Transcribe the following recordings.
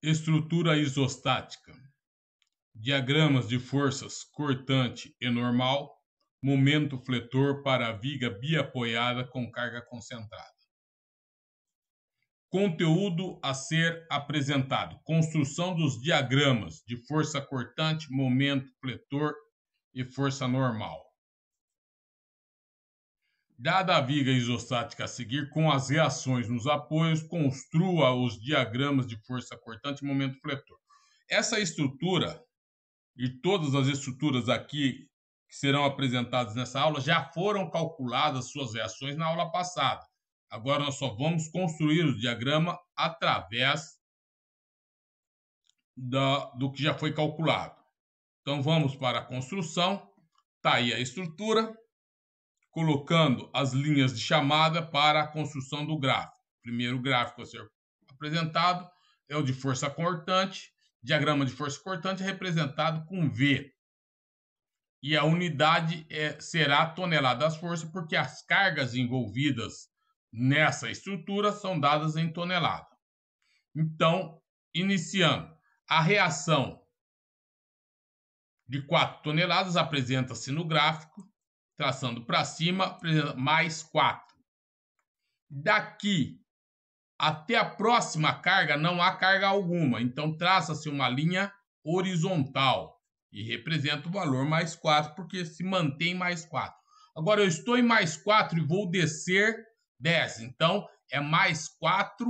Estrutura isostática. Diagramas de forças cortante e normal. Momento fletor para viga biapoiada com carga concentrada. Conteúdo a ser apresentado. Construção dos diagramas de força cortante, momento fletor e força normal. Dada a viga isostática a seguir, com as reações nos apoios, construa os diagramas de força cortante e momento fletor. Essa estrutura e todas as estruturas aqui que serão apresentadas nessa aula já foram calculadas suas reações na aula passada. Agora nós só vamos construir o diagrama através do que já foi calculado. Então vamos para a construção. Está aí a estrutura, colocando as linhas de chamada para a construção do gráfico. O primeiro gráfico a ser apresentado é o de força cortante. Diagrama de força cortante é representado com V. E a unidade será toneladas força, porque as cargas envolvidas nessa estrutura são dadas em tonelada. Então, iniciando, a reação de 4 toneladas apresenta-se no gráfico, traçando para cima, apresenta mais 4. Daqui até a próxima carga não há carga alguma, então traça-se uma linha horizontal e representa o valor mais 4, porque se mantém mais 4. Agora eu estou em mais 4 e vou descer 10, então é mais 4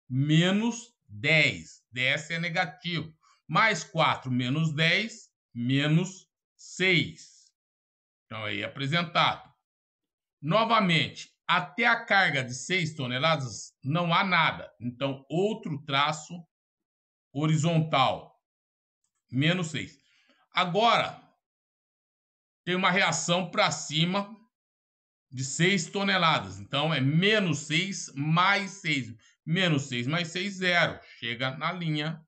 menos 10. 10 é negativo. Mais 4 menos 10, menos 6. Então aí é apresentado. Novamente, até a carga de 6 toneladas não há nada. Então, outro traço horizontal, menos 6. Agora, tem uma reação para cima de 6 toneladas. Então, é menos 6 mais 6. Menos 6 mais 6, 0. Chega na linha.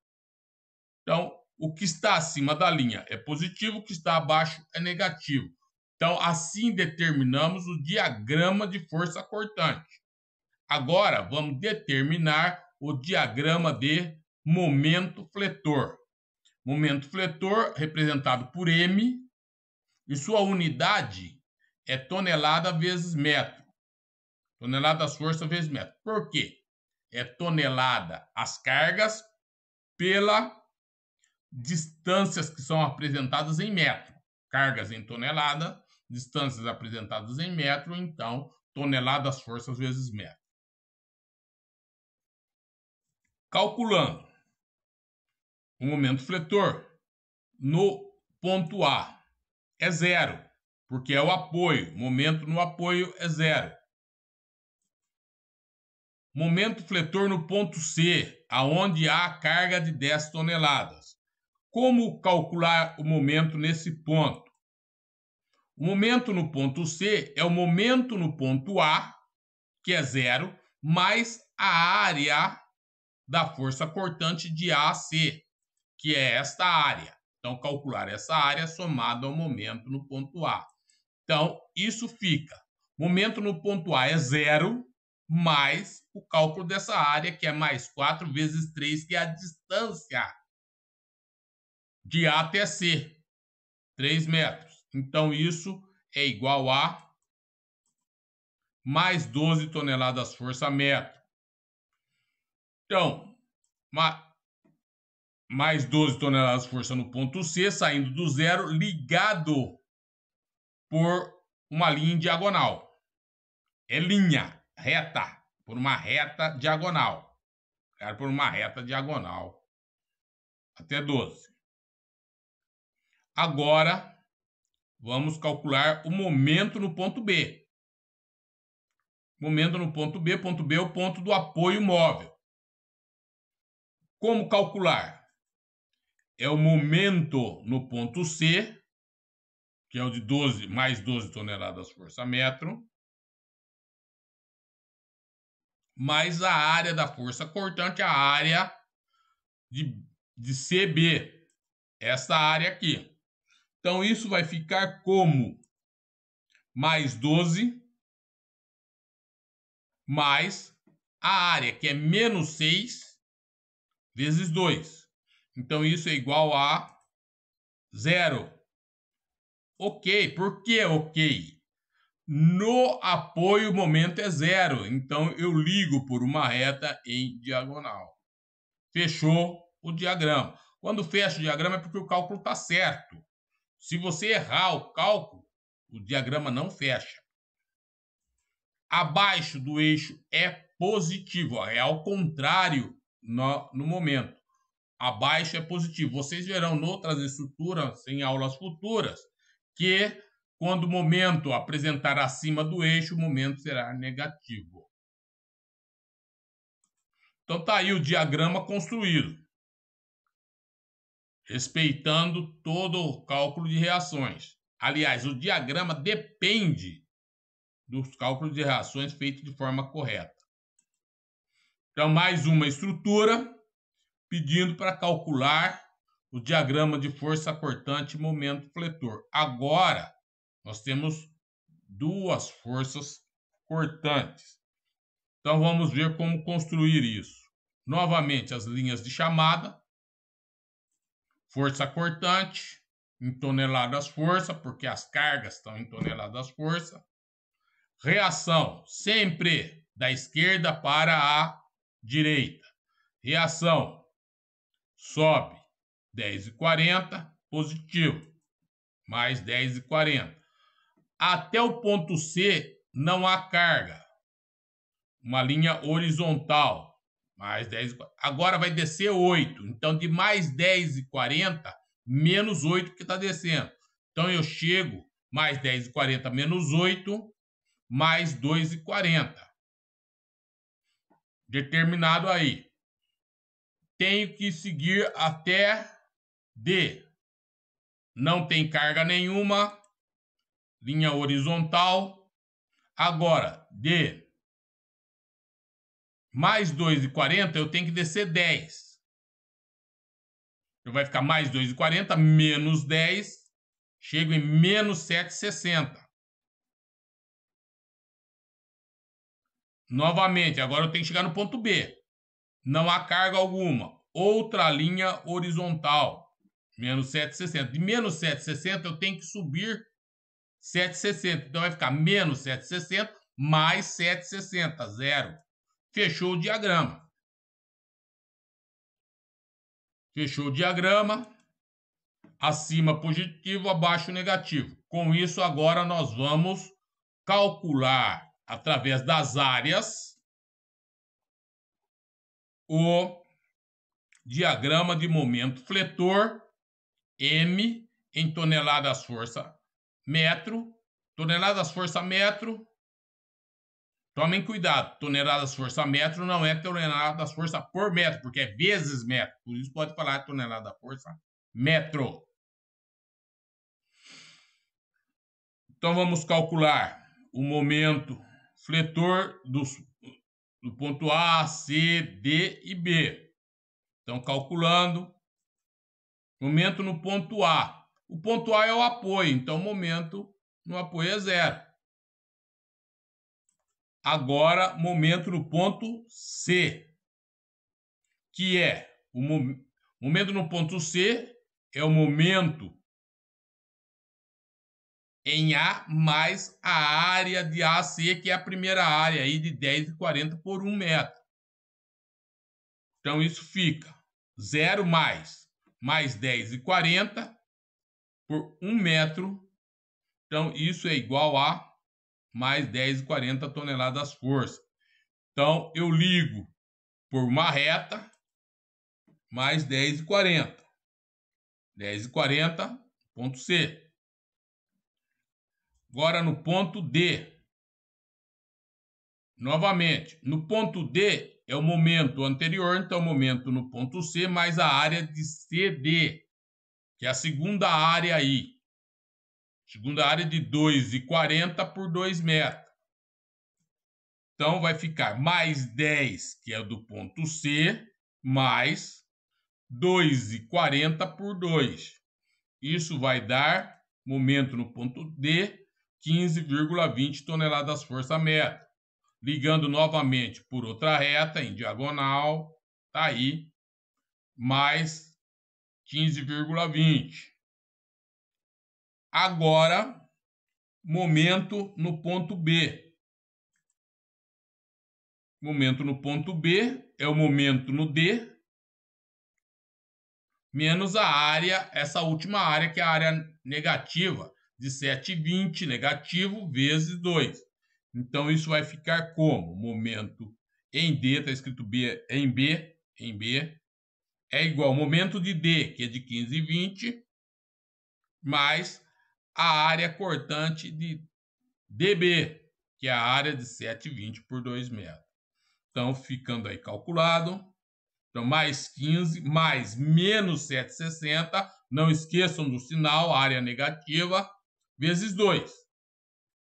Então, o que está acima da linha é positivo, o que está abaixo é negativo. Então, assim determinamos o diagrama de força cortante. Agora, vamos determinar o diagrama de momento fletor. Momento fletor representado por M, e sua unidade é tonelada vezes metro. Toneladas força vezes metro. Por quê? É tonelada as cargas pela distâncias que são apresentadas em metro. Cargas em tonelada, distâncias apresentadas em metro, então toneladas forças vezes metro. Calculando o momento fletor no ponto A é 0, porque é o apoio. Momento no apoio é 0. Momento fletor no ponto C, aonde há a carga de 10 toneladas. Como calcular o momento nesse ponto? O momento no ponto C é o momento no ponto A, que é 0, mais a área da força cortante de A a C, que é esta área. Então, calcular essa área somada ao momento no ponto A. Então, isso fica. Momento no ponto A é 0, mais o cálculo dessa área, que é mais 4 vezes 3, que é a distância de A até C, 3 metros. Então, isso é igual a mais 12 toneladas força metro. Então, mais 12 toneladas força no ponto C, saindo do zero, ligado por uma linha em diagonal. É linha, reta, por uma reta diagonal. Por uma reta diagonal. Até 12. Agora, vamos calcular o momento no ponto B. Momento no ponto B é o ponto do apoio móvel. Como calcular? É o momento no ponto C, que é o de 12, mais 12 toneladas força metro, mais a área da força cortante, a área de CB, essa área aqui. Então, isso vai ficar como mais 12 mais a área, que é menos 6, vezes 2. Então, isso é igual a 0. Ok. Por que ok? No apoio, o momento é 0. Então, eu ligo por uma reta em diagonal. Fechou o diagrama. Quando fecha o diagrama é porque o cálculo está certo. Se você errar o cálculo, o diagrama não fecha. Abaixo do eixo é positivo. É ao contrário no momento. Abaixo é positivo. Vocês verão em outras estruturas, em aulas futuras, que quando o momento apresentar acima do eixo, o momento será negativo. Então está aí o diagrama construído, respeitando todo o cálculo de reações. Aliás, o diagrama depende dos cálculos de reações feitos de forma correta. Então, mais uma estrutura pedindo para calcular o diagrama de força cortante e momento fletor. Agora, nós temos duas forças cortantes. Então, vamos ver como construir isso. Novamente, as linhas de chamada. Força cortante em toneladas força, porque as cargas estão em toneladas força. Reação, sempre da esquerda para a direita. Reação, sobe 10,40, positivo, mais 10,40. Até o ponto C não há carga. Uma linha horizontal, mais 10. Agora vai descer 8. Então, de mais 10,40, menos 8 que está descendo. Então, eu chego mais 10,40 menos 8, mais 2,40. Determinado aí. Tenho que seguir até D. Não tem carga nenhuma. Linha horizontal. Agora, D. Mais 2,40, eu tenho que descer 10. Então, vai ficar mais 2,40, menos 10. Chego em menos 7,60. Novamente, agora eu tenho que chegar no ponto B. Não há carga alguma. Outra linha horizontal. Menos 7,60. De menos 7,60, eu tenho que subir 7,60. Então, vai ficar menos 7,60 mais 7,60. Zero. Fechou o diagrama. Fechou o diagrama. Acima positivo, abaixo negativo. Com isso, agora nós vamos calcular, através das áreas, o diagrama de momento fletor, M em toneladas força metro. Toneladas força metro. Tomem cuidado, toneladas força metro não é toneladas força por metro, porque é vezes metro. Por isso pode falar tonelada força metro. Então vamos calcular o momento fletor do ponto A, C, D e B. Então, calculando, momento no ponto A. O ponto A é o apoio, então o momento no apoio é 0. Agora, momento no ponto C, que é o momento no ponto C é o momento em A mais a área de AC, que é a primeira área aí de 10,40 por 1 metro. Então, isso fica 0 mais 10,40 por 1 metro. Então, isso é igual a mais 10,40 toneladas força. Então, eu ligo por uma reta, mais 10,40. 10,40, ponto C. Agora, no ponto D. Novamente, no ponto D é o momento anterior, então, o momento no ponto C, mais a área de CD, que é a segunda área aí. Segunda área de 2,40 por 2 metros. Então, vai ficar mais 10, que é o do ponto C, mais 2,40 por 2. Isso vai dar, momento no ponto D, 15,20 toneladas força metro. Ligando novamente por outra reta, em diagonal, tá aí mais 15,20. Agora, momento no ponto B. Momento no ponto B é o momento no D, menos a área, essa última área, que é a área negativa, de 7,20 negativo vezes 2. Então, isso vai ficar como? Momento em D, está escrito B em B, é igual ao momento de D, que é de 15,20, mais a área cortante de DB, que é a área de 7,20 por 2 metros. Então, ficando aí calculado. Então, mais 15, mais menos 760. Não esqueçam do sinal, área negativa, vezes 2.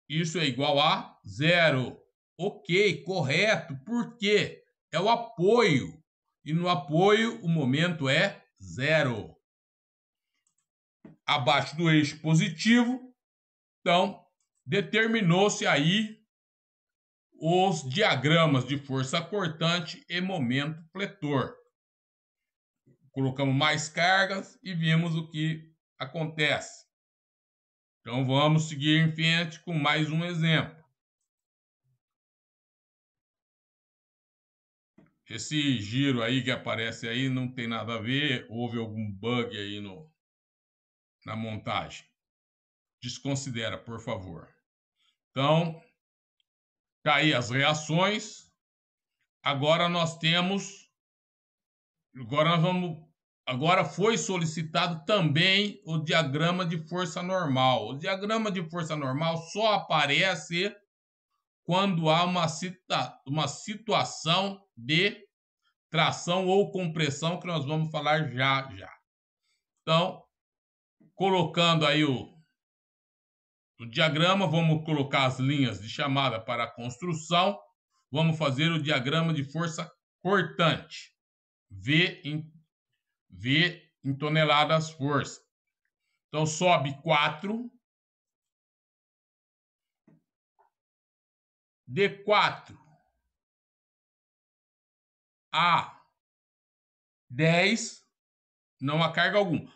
Isso é igual a 0. Ok, correto. Por quê? É o apoio. E no apoio, o momento é 0. Abaixo do eixo positivo. Então, determinou-se aí os diagramas de força cortante e momento fletor. Colocamos mais cargas e vimos o que acontece. Então, vamos seguir em frente com mais um exemplo. Esse giro aí que aparece aí não tem nada a ver, houve algum bug aí na montagem. Desconsidera, por favor. Então, tá aí as reações. Agora nós temos... Agora foi solicitado também o diagrama de força normal. O diagrama de força normal só aparece quando há uma situação de tração ou compressão, que nós vamos falar já. Então, colocando aí o diagrama, vamos colocar as linhas de chamada para a construção. Vamos fazer o diagrama de força cortante. V em toneladas força. Então, sobe 4. De 4 a 10, não há carga alguma.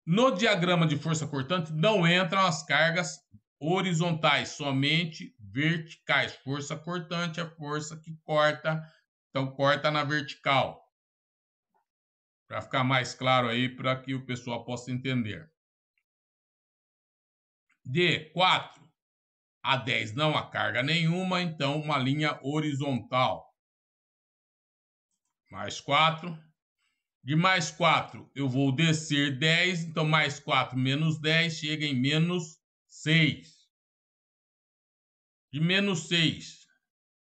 No diagrama de força cortante, não entram as cargas horizontais, somente verticais. Força cortante é a força que corta, então corta na vertical. Para ficar mais claro aí, para que o pessoal possa entender. De 4 a 10 não há carga nenhuma, então uma linha horizontal. Mais 4. De mais 4 eu vou descer 10, então mais 4 menos 10 chega em menos 6. De menos 6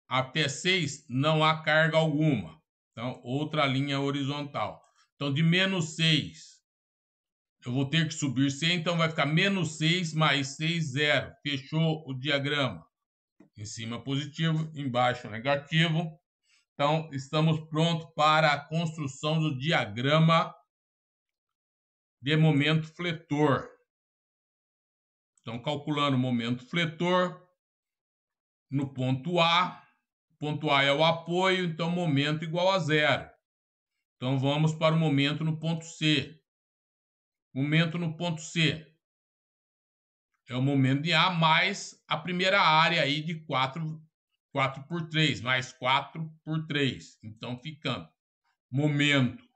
até 6 não há carga alguma. Então, outra linha horizontal. Então, de menos 6 eu vou ter que subir 100, então vai ficar menos 6 mais 6, 0. Fechou o diagrama. Em cima positivo, embaixo negativo. Então, estamos prontos para a construção do diagrama de momento fletor. Então, calculando o momento fletor, no ponto A é o apoio, então momento igual a 0. Então, vamos para o momento no ponto C. Momento no ponto C é o momento de A mais a primeira área aí de 4 por 3, mais 4 por 3. Então, ficando momento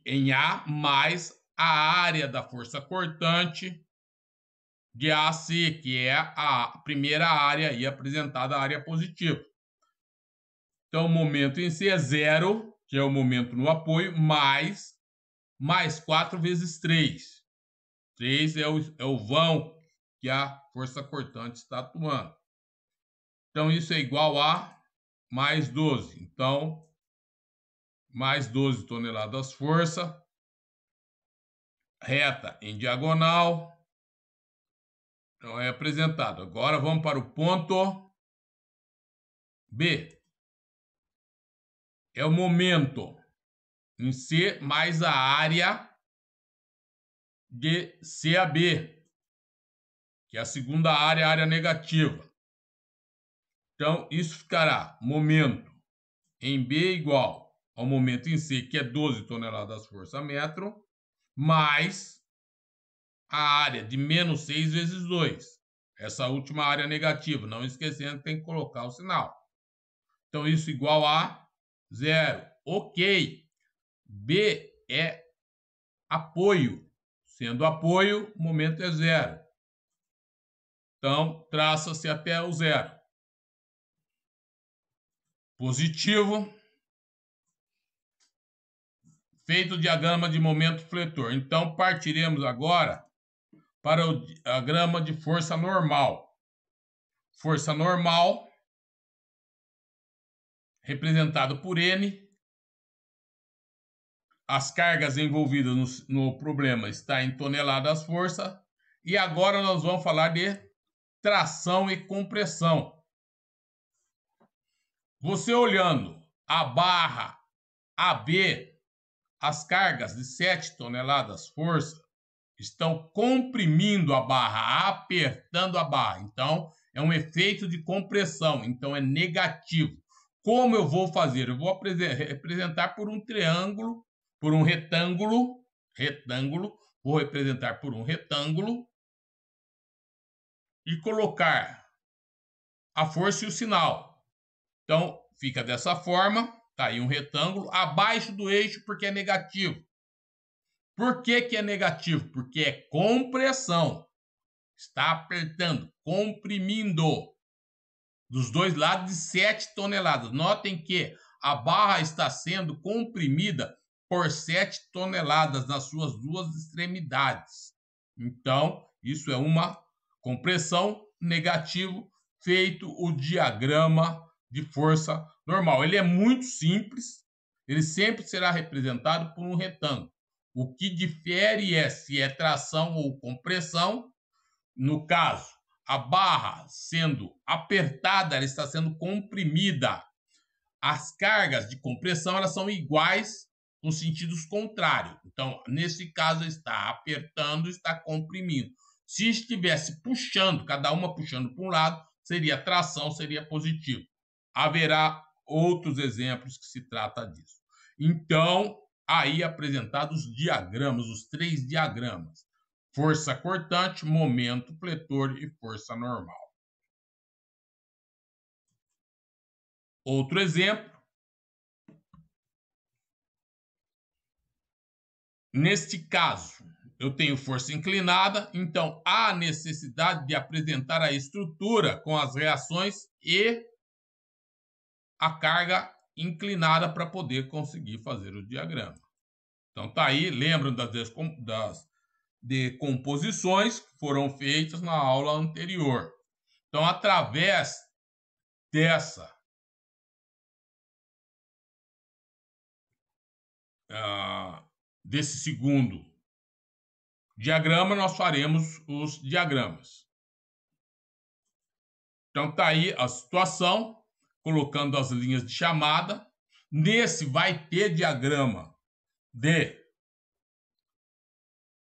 em A mais a área da força cortante de AC, que é a primeira área aí apresentada, a área positiva. Então, o momento em C é 0, que é o momento no apoio, mais 4 vezes 3. 3 é o vão que a força cortante está atuando. Então, isso é igual a mais 12. Então, mais 12 toneladas força, reta em diagonal. Então, é apresentado. Agora, vamos para o ponto B. É o momento em C mais a área de CAB, que é a segunda área, a área negativa. Então, isso ficará momento em B igual ao momento em C, que é 12 toneladas força-metro, mais a área de menos 6 vezes 2. Essa última área negativa, não esquecendo que tem que colocar o sinal. Então, isso igual a 0. Ok. B é apoio. Sendo apoio, o momento é 0. Então, traça-se até o 0. Positivo. Feito o diagrama de momento fletor. Então, partiremos agora para o diagrama de força normal. Força normal, representado por N. As cargas envolvidas no problema estão em toneladas força. E agora nós vamos falar de tração e compressão. Você olhando a barra AB, as cargas de 7 toneladas força estão comprimindo a barra, apertando a barra. Então, é um efeito de compressão, então é negativo. Como eu vou fazer? Eu vou representar por um triângulo, por um retângulo, vou representar por um retângulo e colocar a força e o sinal. Então, fica dessa forma, tá aí um retângulo, abaixo do eixo porque é negativo. Por que que é negativo? Porque é compressão. Está apertando, comprimindo dos dois lados de 7 toneladas. Notem que a barra está sendo comprimida por 7 toneladas nas suas duas extremidades. Então, isso é uma compressão negativo, feito o diagrama de força normal. Ele é muito simples, ele sempre será representado por um retângulo. O que difere é se é tração ou compressão. No caso, a barra sendo apertada, ela está sendo comprimida. As cargas de compressão elas são iguais com sentidos contrários. Então, nesse caso, está apertando, está comprimindo. Se estivesse puxando, cada uma puxando para um lado, seria tração, seria positivo. Haverá outros exemplos que se trata disso. Então, aí apresentados os diagramas, os 3 diagramas. Força cortante, momento fletor e força normal. Outro exemplo. Neste caso, eu tenho força inclinada, então há necessidade de apresentar a estrutura com as reações e a carga inclinada para poder conseguir fazer o diagrama. Então tá aí, lembram das decomposições que foram feitas na aula anterior. Então, através desse segundo diagrama, nós faremos os diagramas. Então, tá aí a situação, colocando as linhas de chamada. Nesse vai ter diagrama de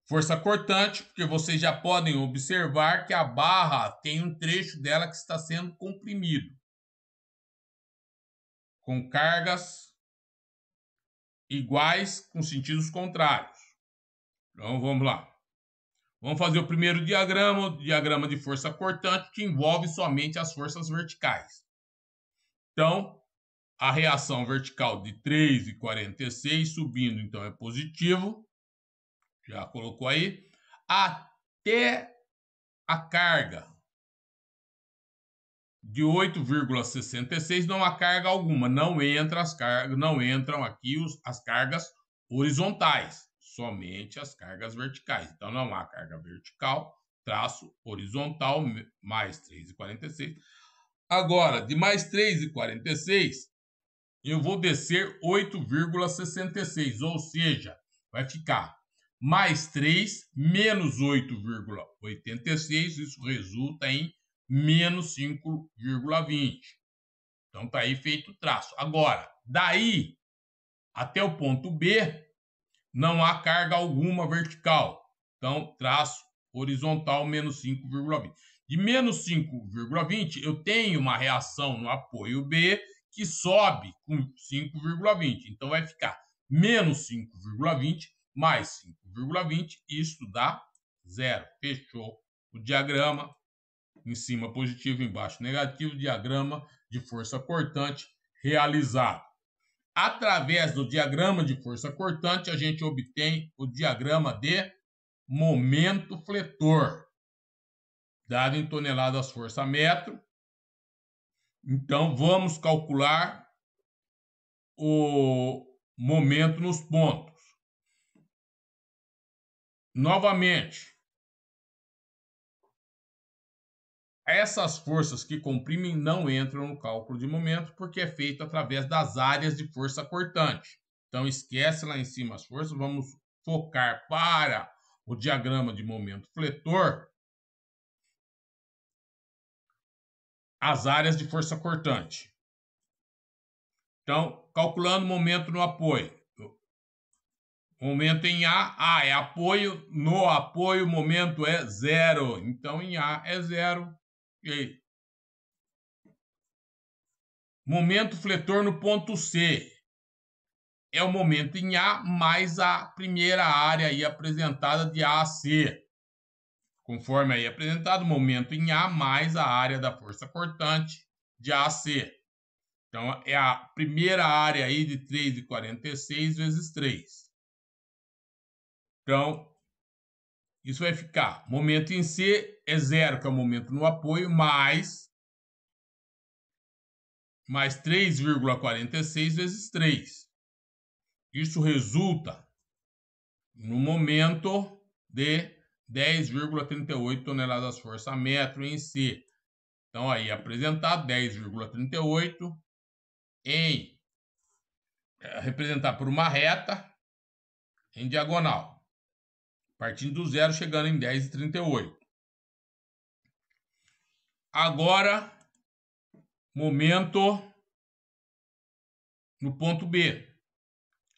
força cortante, porque vocês já podem observar que a barra tem um trecho dela que está sendo comprimido, com cargas iguais com sentidos contrários. Então, vamos lá. Vamos fazer o primeiro diagrama, o diagrama de força cortante, que envolve somente as forças verticais. Então, a reação vertical de 3,46 subindo, então é positivo. Já colocou aí. Até a carga de 8,66 não há carga alguma. Não entram aqui as cargas horizontais, somente as cargas verticais. Então, não há carga vertical, traço horizontal, mais 3,46. Agora, de mais 3,46, eu vou descer 8,66, ou seja, vai ficar mais 3 menos 8,86, isso resulta em menos 5,20. Então, tá aí feito o traço. Agora, daí até o ponto B, não há carga alguma vertical. Então, traço horizontal, menos 5,20. De menos 5,20, eu tenho uma reação no apoio B, que sobe com 5,20. Então, vai ficar menos 5,20 mais 5,20. Isto dá 0. Fechou o diagrama. Em cima positivo, embaixo negativo. Diagrama de força cortante realizado. Através do diagrama de força cortante, a gente obtém o diagrama de momento fletor, dado em toneladas força metro. Então, vamos calcular o momento nos pontos. Novamente, essas forças que comprimem não entram no cálculo de momento porque é feito através das áreas de força cortante. Então, esquece lá em cima as forças, vamos focar para o diagrama de momento fletor as áreas de força cortante. Então, calculando o momento no apoio. Momento em A é apoio, no apoio o momento é 0. Então, em A é 0. E aí? Momento fletor no ponto C. É o momento em A mais a primeira área aí apresentada de A a C. Conforme aí apresentado, momento em A mais a área da força cortante de A a C. Então, é a primeira área aí de 3,46 vezes 3. Então, isso vai ficar. Momento em C é 0, que é o momento no apoio, mais 3,46 vezes 3. Isso resulta no momento de 10,38 toneladas força metro em C. Então, aí apresentado 10,38 representado por uma reta em diagonal, partindo do zero, chegando em 10,38. Agora, momento no ponto B,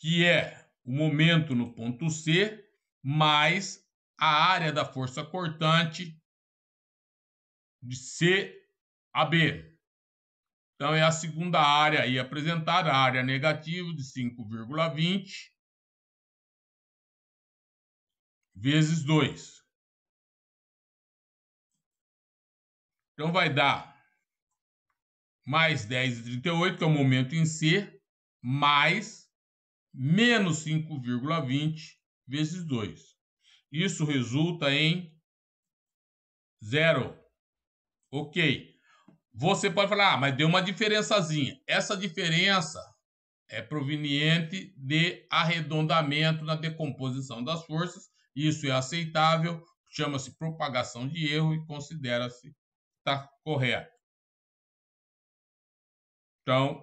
que é o momento no ponto C mais a área da força cortante de C a B. Então, é a segunda área aí apresentada, a área negativa de 5,20 vezes 2. Então, vai dar mais 10,38, que é o momento em C, mais menos 5,20 vezes 2. Isso resulta em 0. Ok. Você pode falar, mas deu uma diferençazinha. Essa diferença é proveniente de arredondamento na decomposição das forças. Isso é aceitável, chama-se propagação de erro e considera-se está correto. Então,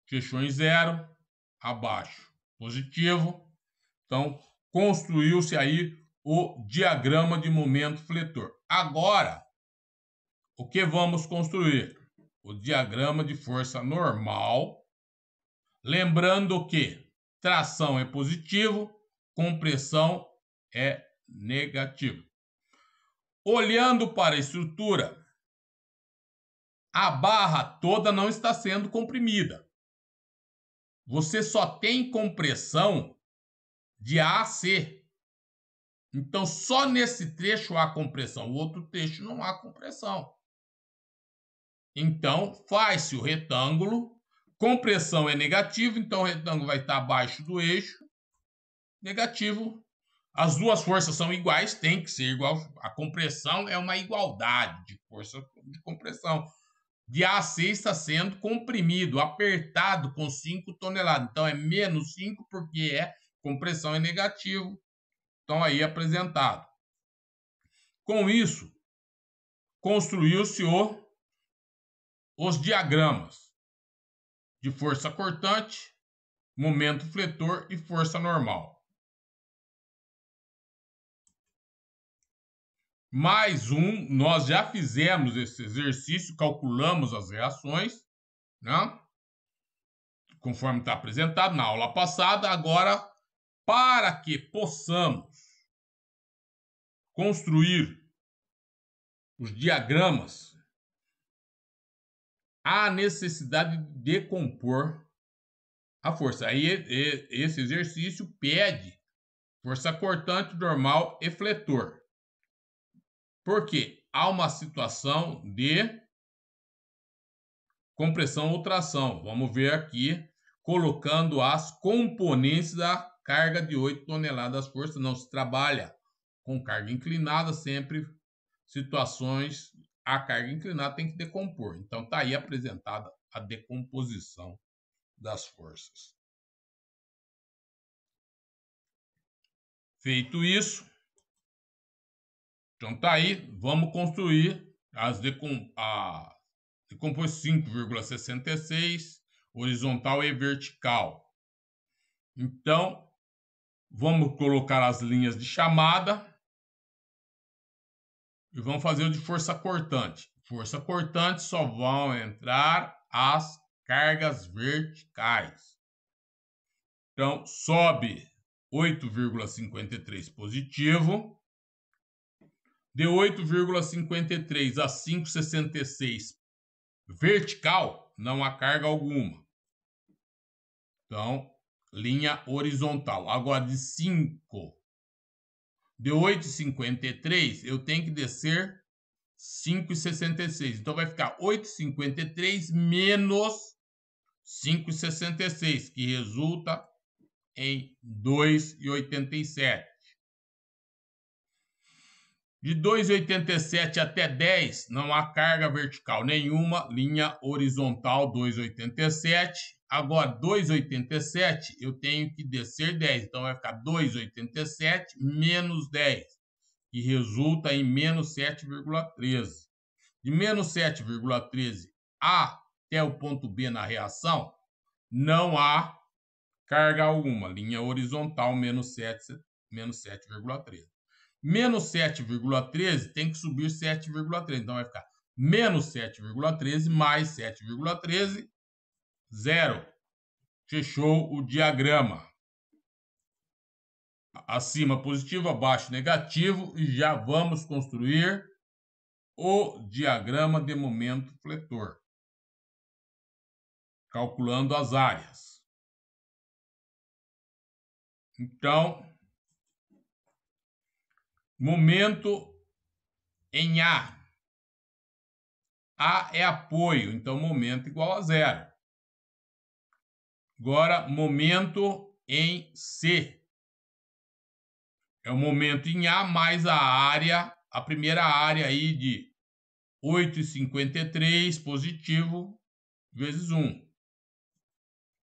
fechou em 0, abaixo, positivo. Então, construiu-se aí o diagrama de momento fletor. Agora, o que vamos construir? O diagrama de força normal. Lembrando que tração é positivo, compressão é negativo. Olhando para a estrutura, a barra toda não está sendo comprimida. Você só tem compressão de A a C. Então, só nesse trecho há compressão. O outro trecho não há compressão. Então, faz-se o retângulo. Compressão é negativo, então o retângulo vai estar abaixo do eixo. Negativo. As duas forças são iguais, tem que ser igual. A compressão é uma igualdade de força de compressão. De A a C está sendo comprimido, apertado com 5 toneladas. Então, é menos 5 porque compressão é negativo. Então, aí apresentado. Com isso, construiu-se os diagramas de força cortante, momento fletor e força normal. Mais um, nós já fizemos esse exercício, calculamos as reações, né? Conforme está apresentado na aula passada. Agora, para que possamos construir os diagramas há necessidade de decompor a força. Aí esse exercício pede força cortante, normal e fletor. Por quê? Há uma situação de compressão ou tração. Vamos ver aqui, colocando as componentes da carga de 8 toneladas força. Não se trabalha com carga inclinada, sempre situações a carga inclinada tem que decompor. Então está aí apresentada a decomposição das forças. Feito isso, então tá aí, vamos construir a decomposição 5,66, horizontal e vertical. Então, vamos colocar as linhas de chamada e vamos fazer o de força cortante. Força cortante só vão entrar as cargas verticais. Então, sobe 8,53 positivo. De 8,53 a 5,66 vertical, não há carga alguma. Então, linha horizontal. Agora, de 8,53, eu tenho que descer 5,66. Então, vai ficar 8,53 menos 5,66, que resulta em 2,87. De 2,87 até 10, não há carga vertical nenhuma, linha horizontal 2,87. Agora, 2,87, eu tenho que descer 10, então vai ficar 2,87 menos 10, que resulta em menos 7,13. De menos 7,13 até o ponto B na reação, não há carga alguma, linha horizontal menos 7,13. Menos 7,13 tem que subir 7,13. Então vai ficar menos 7,13 mais 7,13, 0. Fechou o diagrama. Acima positivo, abaixo negativo. E já vamos construir o diagrama de momento fletor. Calculando as áreas. Então, momento em A. A é apoio, então momento igual a 0. Agora, momento em C. É o momento em A mais a área, a primeira área aí de 8,53 positivo vezes 1.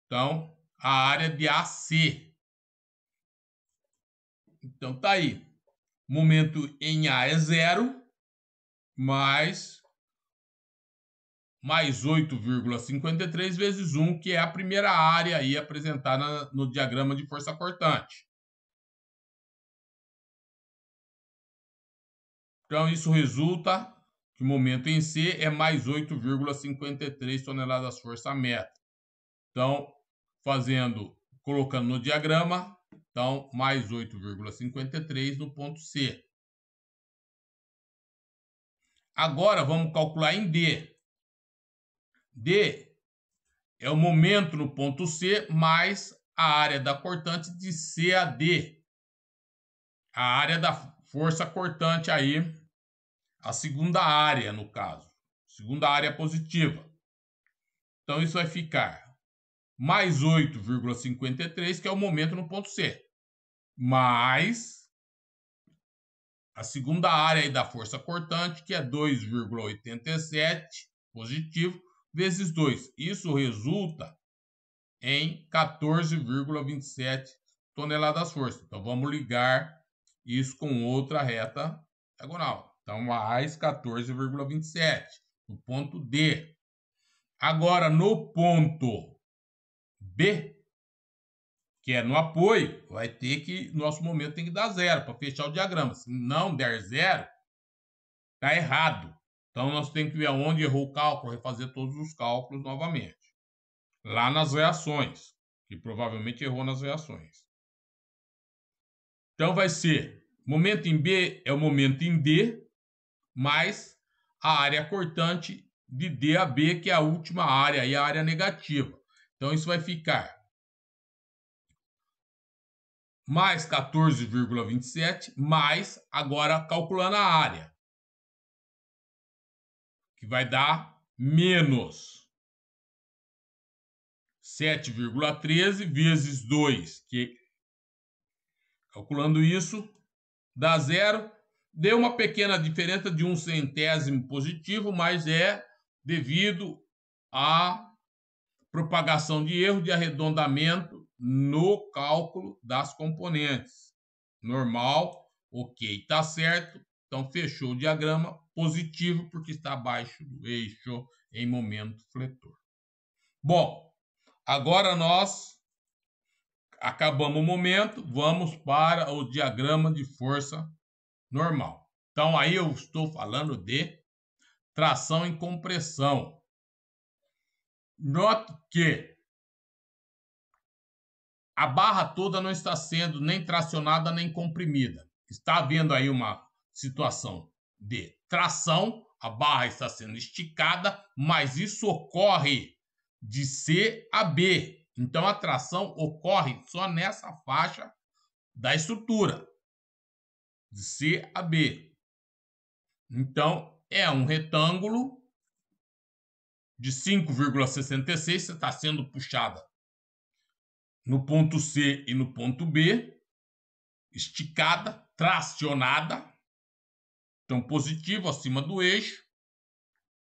Então, a área de AC. Então, tá aí. Momento em A é 0, mais 8,53 vezes 1, que é a primeira área aí apresentada no diagrama de força cortante. Então, isso resulta que o momento em C é mais 8,53 toneladas força metro. Então, colocando no diagrama, então, mais 8,53 no ponto C. Agora, vamos calcular em D. D é o momento no ponto C mais a área da cortante de C a D. A área da força cortante aí, a segunda área, no caso. Segunda área positiva. Então, isso vai ficar mais 8,53, que é o momento no ponto C. Mais a segunda área aí da força cortante, que é 2,87 positivo, vezes 2. Isso resulta em 14,27 toneladas força. Então, vamos ligar isso com outra reta diagonal. Então, mais 14,27 no ponto D. Agora, no ponto B, que é no apoio, nosso momento tem que dar 0 para fechar o diagrama. Se não der 0, está errado. Então, nós temos que ver onde errou o cálculo, refazer todos os cálculos novamente. Lá nas reações, que provavelmente errou nas reações. Então, vai ser, momento em B é o momento em D, mais a área cortante de D a B, que é a última área, e a área negativa. Então, isso vai ficar mais 14,27, mais, agora calculando a área, que vai dar menos 7,13 vezes 2, que calculando isso, dá zero. Deu uma pequena diferença de 1 centésimo positivo, mas é devido à propagação de erro de arredondamento no cálculo das componentes. Normal, ok, tá certo. Então, fechou o diagrama positivo, porque está abaixo do eixo em momento fletor. Bom, agora nós acabamos o momento, vamos para o diagrama de força normal. Então, aí eu estou falando de tração em compressão. Note que a barra toda não está sendo nem tracionada nem comprimida. Está havendo aí uma situação de tração, a barra está sendo esticada, mas isso ocorre de C a B. Então, a tração ocorre só nessa faixa da estrutura, de C a B. Então, é um retângulo de 5,66, está sendo puxada no ponto C e no ponto B, esticada, tracionada. Então, positivo acima do eixo.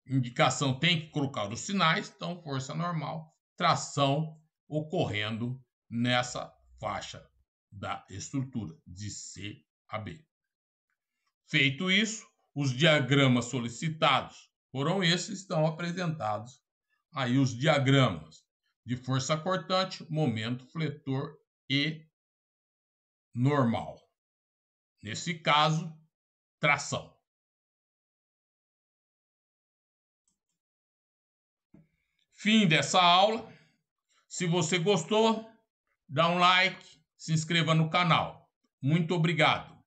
Indicação tem que colocar os sinais. Então, força normal, tração ocorrendo nessa faixa da estrutura, de C a B. Feito isso, os diagramas solicitados foram esses, estão apresentados aí os diagramas de força cortante, momento fletor e normal. Nesse caso, tração. Fim dessa aula. Se você gostou, dá um like, se inscreva no canal. Muito obrigado.